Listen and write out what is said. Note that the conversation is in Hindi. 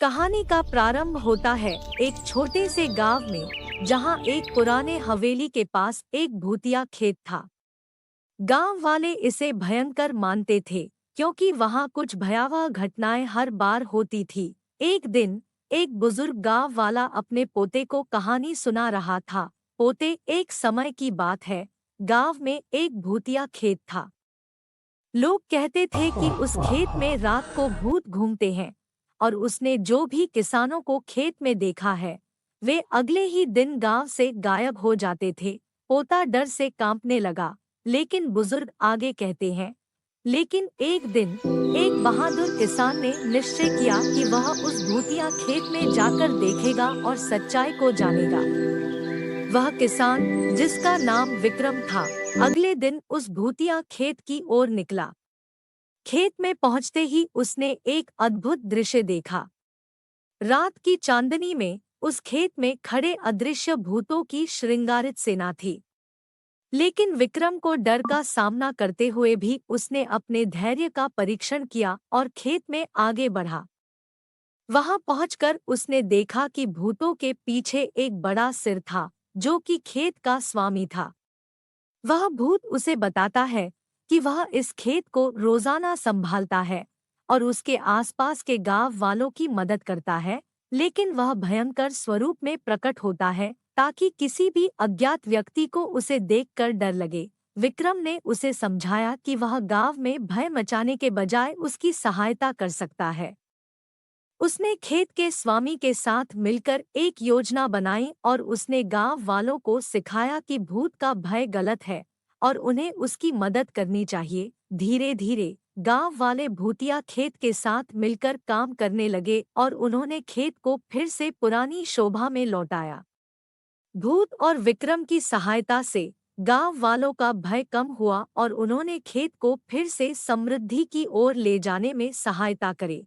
कहानी का प्रारंभ होता है एक छोटे से गांव में, जहां एक पुराने हवेली के पास एक भूतिया खेत था। गांव वाले इसे भयंकर मानते थे, क्योंकि वहां कुछ भयावह घटनाएं हर बार होती थी। एक दिन एक बुजुर्ग गांव वाला अपने पोते को कहानी सुना रहा था। पोते, एक समय की बात है, गांव में एक भूतिया खेत था। लोग कहते थे कि उस खेत में रात को भूत घूमते हैं, और उसने जो भी किसानों को खेत में देखा है, वे अगले ही दिन गांव से गायब हो जाते थे। पोता डर से कांपने लगा, लेकिन बुजुर्ग आगे कहते हैं, लेकिन एक दिन एक बहादुर किसान ने निश्चय किया कि वह उस भूतिया खेत में जाकर देखेगा और सच्चाई को जानेगा। वह किसान, जिसका नाम विक्रम था, अगले दिन उस भूतिया खेत की ओर निकला। खेत में पहुंचते ही उसने एक अद्भुत दृश्य देखा। रात की चांदनी में उस खेत में खड़े अदृश्य भूतों की श्रृंगारित सेना थी। लेकिन विक्रम को डर का सामना करते हुए भी उसने अपने धैर्य का परीक्षण किया और खेत में आगे बढ़ा। वहां पहुंचकर उसने देखा कि भूतों के पीछे एक बड़ा सिर था, जो कि खेत का स्वामी था। वह भूत उसे बताता है कि वह इस खेत को रोजाना संभालता है और उसके आसपास के गांव वालों की मदद करता है, लेकिन वह भयंकर स्वरूप में प्रकट होता है ताकि किसी भी अज्ञात व्यक्ति को उसे देखकर डर लगे। विक्रम ने उसे समझाया कि वह गांव में भय मचाने के बजाय उसकी सहायता कर सकता है। उसने खेत के स्वामी के साथ मिलकर एक योजना बनाई और उसने गांव वालों को सिखाया कि भूत का भय गलत है और उन्हें उसकी मदद करनी चाहिए। धीरे धीरे गांव वाले भूतिया खेत के साथ मिलकर काम करने लगे और उन्होंने खेत को फिर से पुरानी शोभा में लौटाया। भूत और विक्रम की सहायता से गांव वालों का भय कम हुआ और उन्होंने खेत को फिर से समृद्धि की ओर ले जाने में सहायता करी।